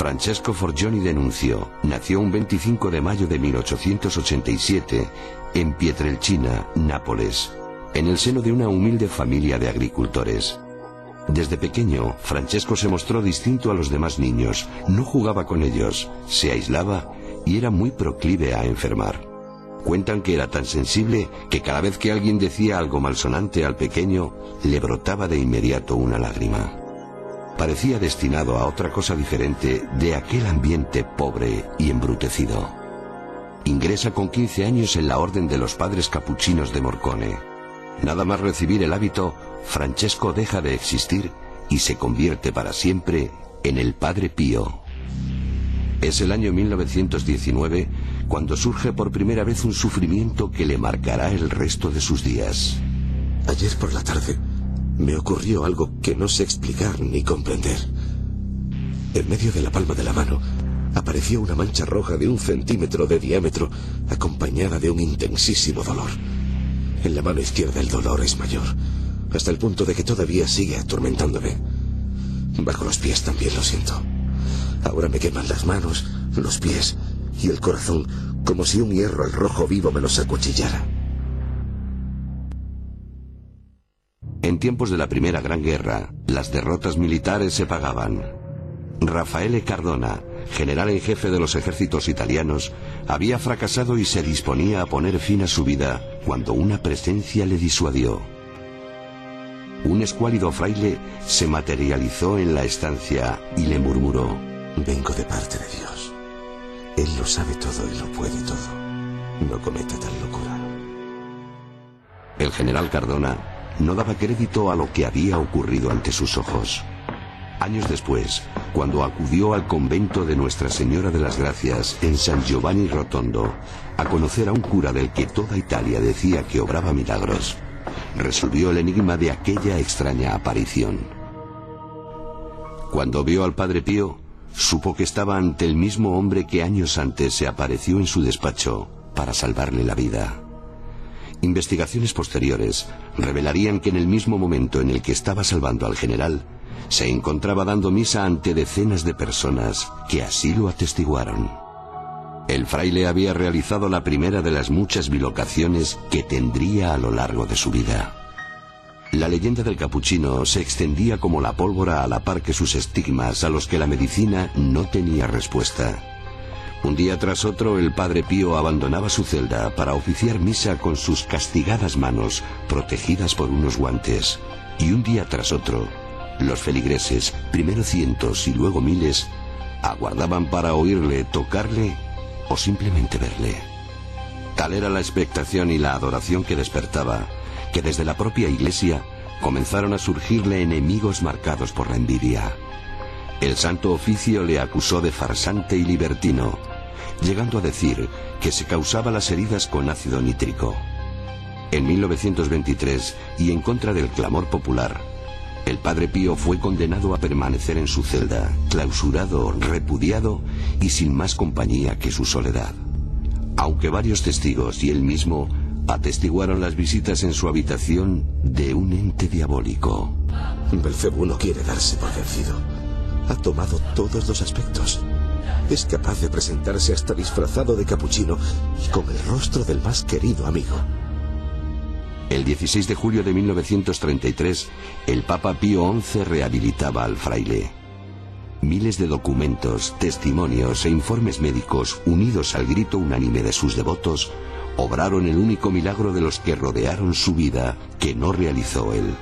Francesco Forgioni D'Annunzio nació un 25 de mayo de 1887 en Pietrelcina, Nápoles, en el seno de una humilde familia de agricultores. Desde pequeño, Francesco se mostró distinto a los demás niños, no jugaba con ellos, se aislaba y era muy proclive a enfermar. Cuentan que era tan sensible que cada vez que alguien decía algo malsonante al pequeño, le brotaba de inmediato una lágrima. Parecía destinado a otra cosa diferente de aquel ambiente pobre y embrutecido. Ingresa con 15 años en la Orden de los Padres Capuchinos de Morcone. Nada más recibir el hábito, Francesco deja de existir y se convierte para siempre en el Padre Pío. Es el año 1919 cuando surge por primera vez un sufrimiento que le marcará el resto de sus días. Ayer por la tarde me ocurrió algo que no sé explicar ni comprender. En medio de la palma de la mano apareció una mancha roja de 1 centímetro de diámetro, acompañada de un intensísimo dolor. En la mano izquierda el dolor es mayor, hasta el punto de que todavía sigue atormentándome. Bajo los pies también lo siento. Ahora me queman las manos, los pies y el corazón, como si un hierro al rojo vivo me los acuchillara. En tiempos de la Primera Gran Guerra, las derrotas militares se pagaban. Raffaele Cardona, general en jefe de los ejércitos italianos, había fracasado y se disponía a poner fin a su vida cuando una presencia le disuadió. Un escuálido fraile se materializó en la estancia y le murmuró: vengo de parte de Dios. Él lo sabe todo y lo puede todo. No cometa tal locura. El general Cardona no daba crédito a lo que había ocurrido ante sus ojos. Años después, cuando acudió al convento de Nuestra Señora de las Gracias en San Giovanni Rotondo a conocer a un cura del que toda Italia decía que obraba milagros, resolvió el enigma de aquella extraña aparición. Cuando vio al Padre Pío, supo que estaba ante el mismo hombre que años antes se apareció en su despacho para salvarle la vida. Investigaciones posteriores revelarían que en el mismo momento en el que estaba salvando al general, se encontraba dando misa ante decenas de personas que así lo atestiguaron. El fraile había realizado la primera de las muchas bilocaciones que tendría a lo largo de su vida. La leyenda del capuchino se extendía como la pólvora a la par que sus estigmas a los que la medicina no tenía respuesta. Un día tras otro el Padre Pío abandonaba su celda para oficiar misa con sus castigadas manos protegidas por unos guantes, y un día tras otro los feligreses, primero cientos y luego miles, aguardaban para oírle, tocarle o simplemente verle. Tal era la expectación y la adoración que despertaba, que desde la propia iglesia comenzaron a surgirle enemigos marcados por la envidia. El Santo Oficio le acusó de farsante y libertino, llegando a decir que se causaba las heridas con ácido nítrico. En 1923, y en contra del clamor popular, el Padre Pío fue condenado a permanecer en su celda, clausurado, repudiado y sin más compañía que su soledad. Aunque varios testigos y él mismo atestiguaron las visitas en su habitación de un ente diabólico. Belcebú no quiere darse por vencido. Ha tomado todos los aspectos. Es capaz de presentarse hasta disfrazado de capuchino y con el rostro del más querido amigo. El 16 de julio de 1933, el Papa Pío XI rehabilitaba al fraile. Miles de documentos, testimonios e informes médicos, unidos al grito unánime de sus devotos, obraron el único milagro de los que rodearon su vida, que no realizó él.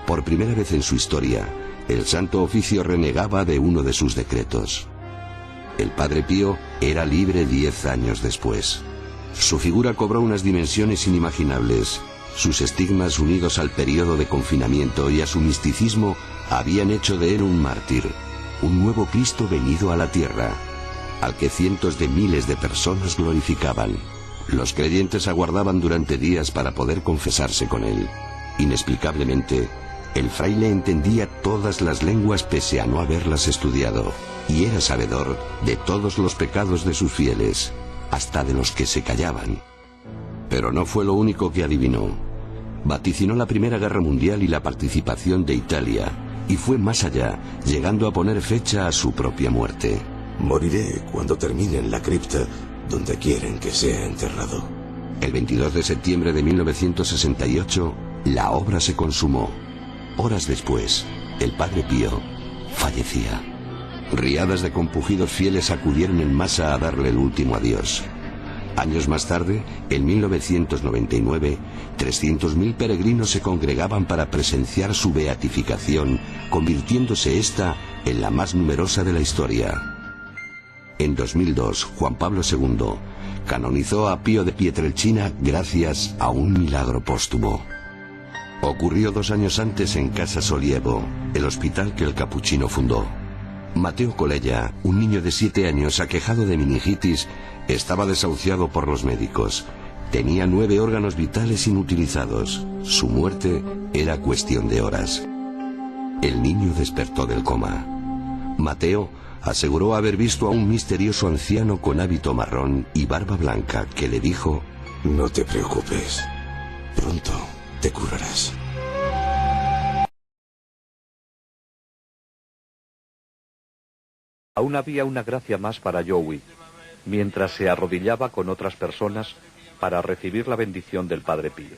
Por primera vez en su historia, el Santo Oficio renegaba de uno de sus decretos. El Padre Pío era libre 10 años después. Su figura cobró unas dimensiones inimaginables. Sus estigmas, unidos al periodo de confinamiento y a su misticismo, habían hecho de él un mártir, un nuevo Cristo venido a la tierra, al que cientos de miles de personas glorificaban. Los creyentes aguardaban durante días para poder confesarse con él. Inexplicablemente, el fraile entendía todas las lenguas pese a no haberlas estudiado, y era sabedor de todos los pecados de sus fieles, hasta de los que se callaban. Pero no fue lo único que adivinó. Vaticinó la Primera Guerra Mundial y la participación de Italia, y fue más allá, llegando a poner fecha a su propia muerte. Moriré cuando termine en la cripta donde quieren que sea enterrado. El 22 de septiembre de 1968, la obra se consumó. Horas después, el Padre Pío fallecía. Riadas de compugidos fieles acudieron en masa a darle el último adiós. Años más tarde, en 1999, 300.000 peregrinos se congregaban para presenciar su beatificación, convirtiéndose esta en la más numerosa de la historia. En 2002, Juan Pablo II canonizó a Pío de Pietrelcina gracias a un milagro póstumo. Ocurrió 2 años antes en Casa Solievo, el hospital que el capuchino fundó. Mateo Colella, un niño de 7 años aquejado de meningitis, estaba desahuciado por los médicos. Tenía 9 órganos vitales inutilizados. Su muerte era cuestión de horas. El niño despertó del coma. Mateo aseguró haber visto a un misterioso anciano con hábito marrón y barba blanca que le dijo: No te preocupes, pronto te curarás. Aún había una gracia más para Joey, mientras se arrodillaba con otras personas para recibir la bendición del Padre Pío.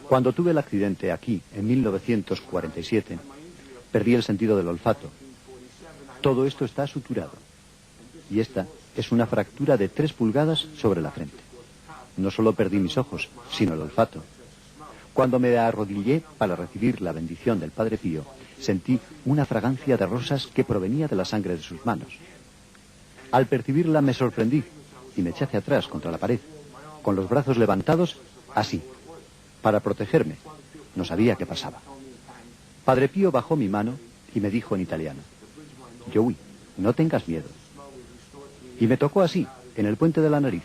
Cuando tuve el accidente aquí, en 1947, perdí el sentido del olfato. Todo esto está suturado. Y esta es una fractura de 3 pulgadas sobre la frente. No solo perdí mis ojos, sino el olfato. Cuando me arrodillé para recibir la bendición del Padre Pío, sentí una fragancia de rosas que provenía de la sangre de sus manos. Al percibirla me sorprendí y me eché hacia atrás contra la pared, con los brazos levantados, así, para protegerme. No sabía qué pasaba. Padre Pío bajó mi mano y me dijo en italiano: Joey, no tengas miedo. Y me tocó así, en el puente de la nariz.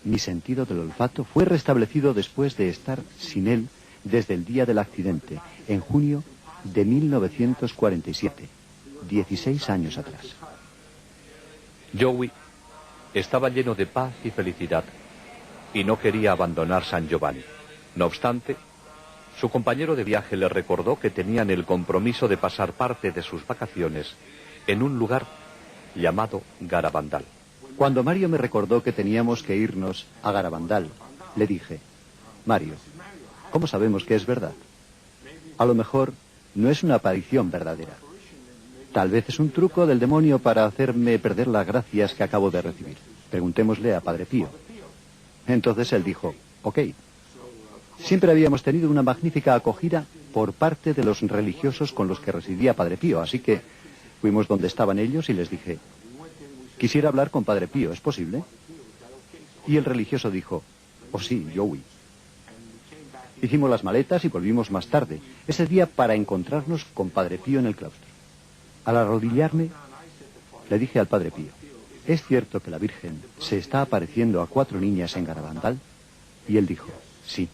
Mi sentido del olfato fue restablecido después de estar sin él desde el día del accidente, en junio de 1947, 16 años atrás. Joey estaba lleno de paz y felicidad y no quería abandonar San Giovanni. No obstante, su compañero de viaje le recordó que tenían el compromiso de pasar parte de sus vacaciones en un lugar llamado Garabandal. Cuando Mario me recordó que teníamos que irnos a Garabandal, le dije: Mario, ¿cómo sabemos que es verdad? A lo mejor no es una aparición verdadera. Tal vez es un truco del demonio para hacerme perder las gracias que acabo de recibir. Preguntémosle a Padre Pío. Entonces él dijo: ok. Siempre habíamos tenido una magnífica acogida por parte de los religiosos con los que residía Padre Pío, así que fuimos donde estaban ellos y les dije: quisiera hablar con Padre Pío, ¿es posible? Y el religioso dijo: oh sí, Joey. Hicimos las maletas y volvimos más tarde, ese día, para encontrarnos con Padre Pío en el claustro. Al arrodillarme, le dije al Padre Pío: ¿es cierto que la Virgen se está apareciendo a 4 niñas en Garabandal? Y él dijo: sí.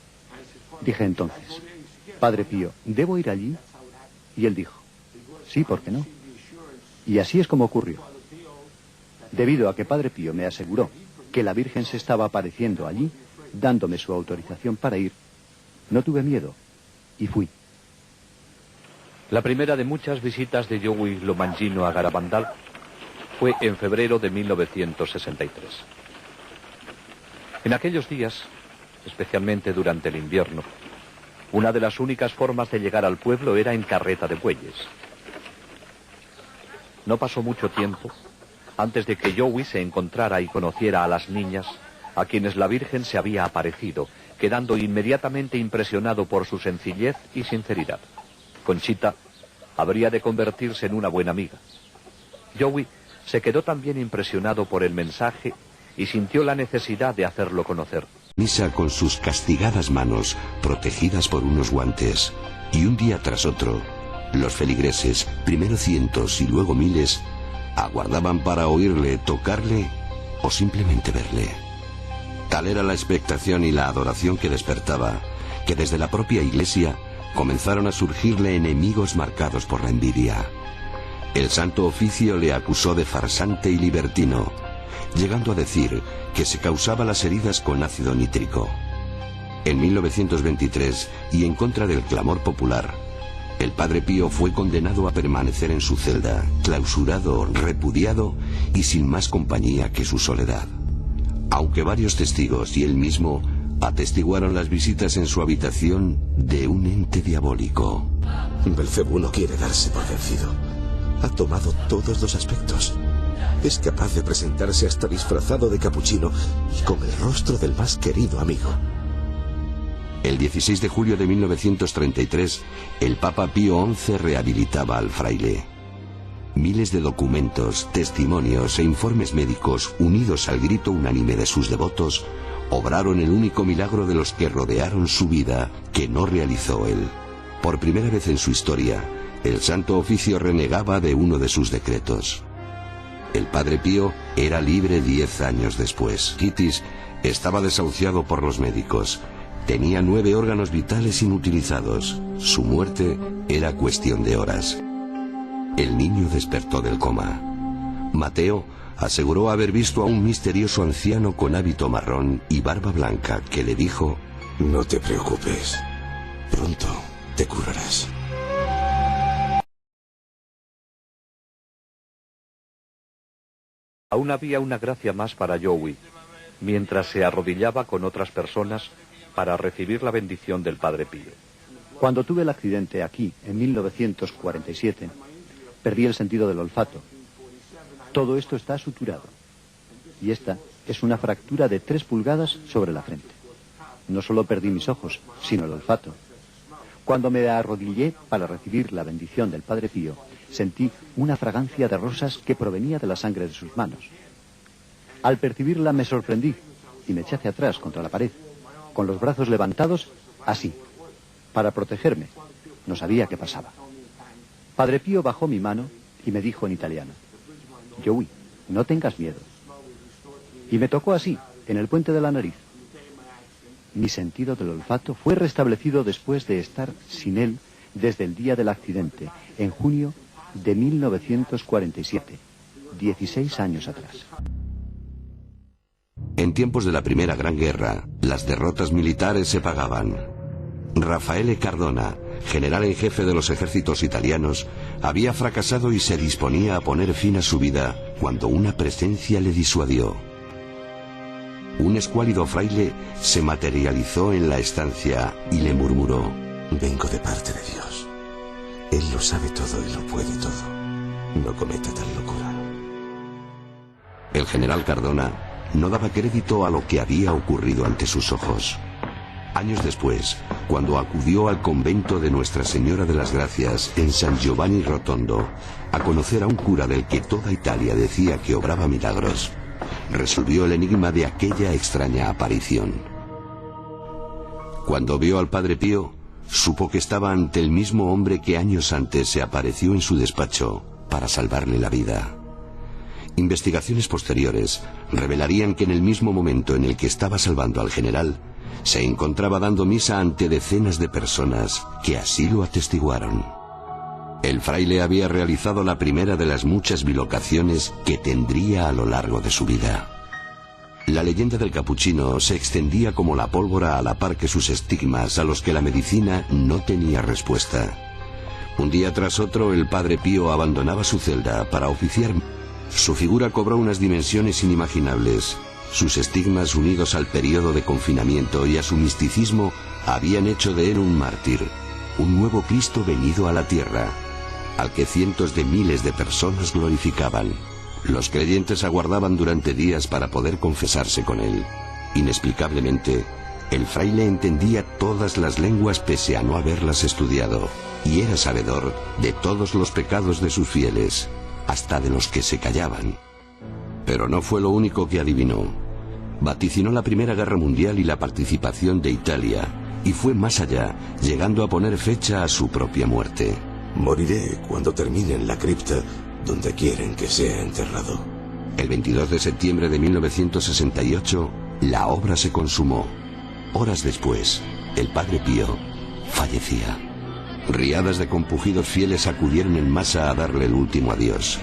Dije entonces: Padre Pío, ¿debo ir allí? Y él dijo: sí, ¿por qué no? Y así es como ocurrió. Debido a que Padre Pío me aseguró que la Virgen se estaba apareciendo allí, dándome su autorización para ir, no tuve miedo y fui. La primera de muchas visitas de Joey Lomangino a Garabandal fue en febrero de 1963. En aquellos días, especialmente durante el invierno, una de las únicas formas de llegar al pueblo era en carreta de bueyes. No pasó mucho tiempo antes de que Joey se encontrara y conociera a las niñas a quienes la Virgen se había aparecido, quedando inmediatamente impresionado por su sencillez y sinceridad. Conchita habría de convertirse en una buena amiga. Joey se quedó también impresionado por el mensaje y sintió la necesidad de hacerlo conocer. Misa con sus castigadas manos protegidas por unos guantes, y un día tras otro, los feligreses, primero cientos y luego miles, aguardaban para oírle, tocarle o simplemente verle. Tal era la expectación y la adoración que despertaba, que desde la propia iglesia comenzaron a surgirle enemigos marcados por la envidia. El Santo Oficio le acusó de farsante y libertino, llegando a decir que se causaba las heridas con ácido nítrico. En 1923, y en contra del clamor popular, El Padre Pío fue condenado a permanecer en su celda, clausurado, repudiado y sin más compañía que su soledad. Aunque varios testigos y él mismo atestiguaron las visitas en su habitación de un ente diabólico. Belcebú no quiere darse por vencido. Ha tomado todos los aspectos. Es capaz de presentarse hasta disfrazado de capuchino y con el rostro del más querido amigo. El 16 de julio de 1933, el Papa Pío XI rehabilitaba al fraile. Miles de documentos, testimonios e informes médicos, unidos al grito unánime de sus devotos, obraron el único milagro de los que rodearon su vida, que no realizó él. Por primera vez en su historia, el Santo Oficio renegaba de uno de sus decretos. El Padre Pío era libre 10 años después. Kitis estaba desahuciado por los médicos. Tenía 9 órganos vitales inutilizados. Su muerte era cuestión de horas. El niño despertó del coma. Mateo aseguró haber visto a un misterioso anciano con hábito marrón y barba blanca que le dijo: No te preocupes, pronto te curarás. Aún había una gracia más para Joey, mientras se arrodillaba con otras personas para recibir la bendición del Padre Pío. Cuando tuve el accidente aquí, en 1947, perdí el sentido del olfato. Todo esto está suturado. Y esta es una fractura de 3 pulgadas sobre la frente. No solo perdí mis ojos, sino el olfato. Cuando me arrodillé para recibir la bendición del Padre Pío, sentí una fragancia de rosas que provenía de la sangre de sus manos. Al percibirla me sorprendí y me eché hacia atrás contra la pared, con los brazos levantados, así, para protegerme. No sabía qué pasaba. Padre Pío bajó mi mano y me dijo en italiano: Joey, no tengas miedo. Y me tocó así, en el puente de la nariz. Mi sentido del olfato fue restablecido después de estar sin él desde el día del accidente, en junio de 1947, 16 años atrás. En tiempos de la Primera Gran Guerra, las derrotas militares se pagaban. Raffaele Cardona, general en jefe de los ejércitos italianos, había fracasado y se disponía a poner fin a su vida cuando una presencia le disuadió. Un escuálido fraile se materializó en la estancia y le murmuró: Vengo de parte de Dios. Él lo sabe todo y lo puede todo. No cometa tal locura. El general Cardona no daba crédito a lo que había ocurrido ante sus ojos. Años después, cuando acudió al convento de Nuestra Señora de las Gracias en San Giovanni Rotondo a conocer a un cura del que toda Italia decía que obraba milagros, resolvió el enigma de aquella extraña aparición. Cuando vio al Padre Pío, supo que estaba ante el mismo hombre que años antes se apareció en su despacho para salvarle la vida. Investigaciones posteriores revelarían que en el mismo momento en el que estaba salvando al general, se encontraba dando misa ante decenas de personas que así lo atestiguaron. El fraile había realizado la primera de las muchas bilocaciones que tendría a lo largo de su vida. La leyenda del capuchino se extendía como la pólvora a la par que sus estigmas a los que la medicina no tenía respuesta. Un día tras otro, el Padre Pío abandonaba su celda para oficiar. Su figura cobró unas dimensiones inimaginables. Sus estigmas, unidos al periodo de confinamiento y a su misticismo, habían hecho de él un mártir, un nuevo Cristo venido a la tierra, al que cientos de miles de personas glorificaban. Los creyentes aguardaban durante días para poder confesarse con él. Inexplicablemente, el fraile entendía todas las lenguas pese a no haberlas estudiado, y era sabedor de todos los pecados de sus fieles, hasta de los que se callaban. Pero no fue lo único que adivinó. Vaticinó la Primera Guerra Mundial y la participación de Italia, y fue más allá, llegando a poner fecha a su propia muerte. Moriré cuando termine en la cripta donde quieren que sea enterrado. El 22 de septiembre de 1968, la obra se consumó. Horas después, el Padre Pío fallecía. Riadas de compungidos fieles acudieron en masa a darle el último adiós.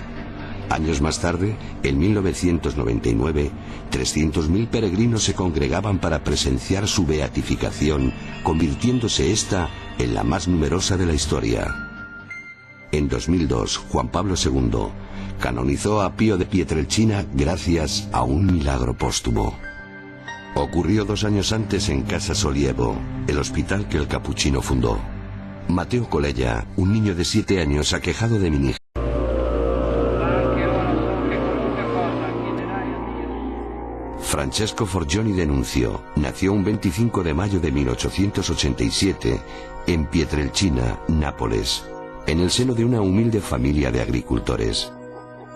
Años más tarde, en 1999, 300.000 peregrinos se congregaban para presenciar su beatificación, convirtiéndose esta en la más numerosa de la historia. En 2002, Juan Pablo II canonizó a Pío de Pietrelcina gracias a un milagro póstumo. Ocurrió 2 años antes en Casa Solievo, el hospital que el capuchino fundó. Mateo Colella, un niño de 7 años aquejado de meningitis. Francesco Forgioni D'Annunzio nació un 25 de mayo de 1887 en Pietrelcina, Nápoles, en el seno de una humilde familia de agricultores.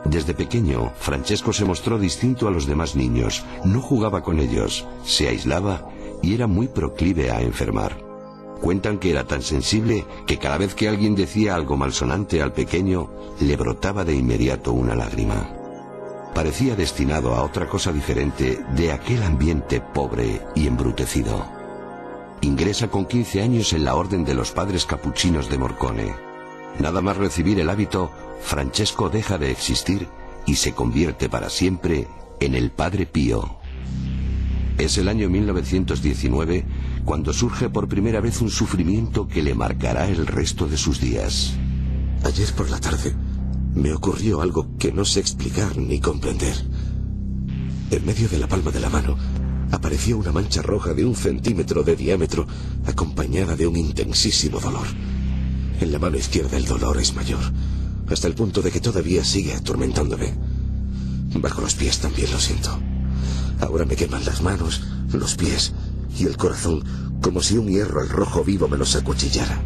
Desde pequeño, Francesco se mostró distinto a los demás niños, no jugaba con ellos, se aislaba y era muy proclive a enfermar. Cuentan que era tan sensible que cada vez que alguien decía algo malsonante al pequeño, le brotaba de inmediato una lágrima. Parecía destinado a otra cosa diferente de aquel ambiente pobre y embrutecido. Ingresa con 15 años en la Orden de los Padres Capuchinos de Morcone. Nada más recibir el hábito, Francesco deja de existir y se convierte para siempre en el Padre Pío. Es el año 1919 cuando surge por primera vez un sufrimiento que le marcará el resto de sus días. Ayer por la tarde me ocurrió algo que no sé explicar ni comprender. En medio de la palma de la mano apareció una mancha roja de 1 centímetro de diámetro, acompañada de un intensísimo dolor. En la mano izquierda el dolor es mayor, hasta el punto de que todavía sigue atormentándome. Bajo los pies también lo siento. Ahora me queman las manos, los pies y el corazón, como si un hierro al rojo vivo me los acuchillara.